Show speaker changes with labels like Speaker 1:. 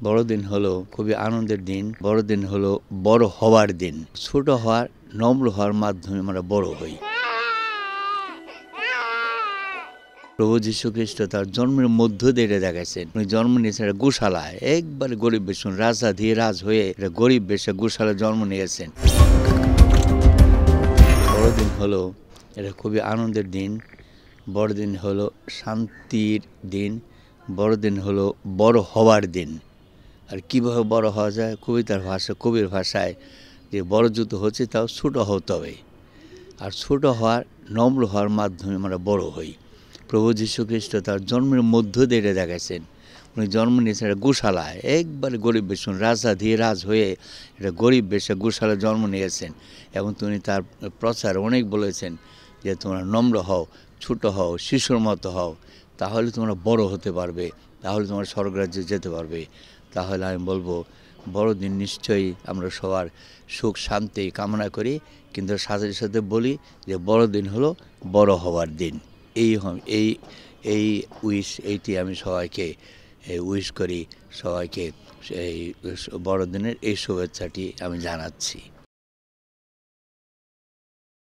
Speaker 1: বড়দিন হলো খুবই আনন্দের দিন। বড়দিন হলো বড় হওয়ার দিন। ছোট হওয়ার, নম্র হওয়ার মাধ্যমে আমরা বড় হই। প্রভু যীশু খ্রিস্ট তার জন্মের মধ্য দিয়ে এটা দেখাচ্ছেন। উনি জন্ম নিয়েছেন গোশালায়, একবারে গরিব বেশ, রাজা ধীরে রাজ হয়ে গরিব বেশে গোশালায় জন্ম নিয়েছেন। বড়দিন হলো এটা খুবই আনন্দের দিন। বড়দিন হলো শান্তির দিন। বড়দিন হলো বড় হওয়ার দিন। আর কীভাবে বড় হওয়া যায়, কবির ভাষায় যে বড় যুদ্ধ হচ্ছে তাও ছোটো হতে হবে। আর ছোটো হওয়ার, নম্র হওয়ার মাধ্যমে আমরা বড় হই। প্রভু যীশু খ্রিস্ট তার জন্মের মধ্য দিয়ে এটা দেখাচ্ছেন। উনি জন্ম নিয়েছেন গোশালায়, একবারে গরিব বেশ, রাজা ধীরে রাজ হয়ে এটা গরিব বেশে গোশালায় জন্ম নিয়েছেন। এবং তিনি তার প্রচার অনেক বলেছেন যে তোমরা নম্র হও, ছোটো হও, শিশুর মতো হও, তাহলে তোমরা বড় হতে পারবে, তাহলে তোমরা স্বর্গরাজ্যে যেতে পারবে। তাহলে আমি বলবো বড়দিন নিশ্চয়ই আমরা সবার সুখ শান্তি কামনা করি, কিন্তু সাথে সাথে বলি যে বড়দিন হলো বড় হওয়ার দিন। এই এইটি আমি সবাইকে উইশ করি, সবাইকে এই বড়দিনের এই শুভেচ্ছাটি আমি জানাচ্ছি।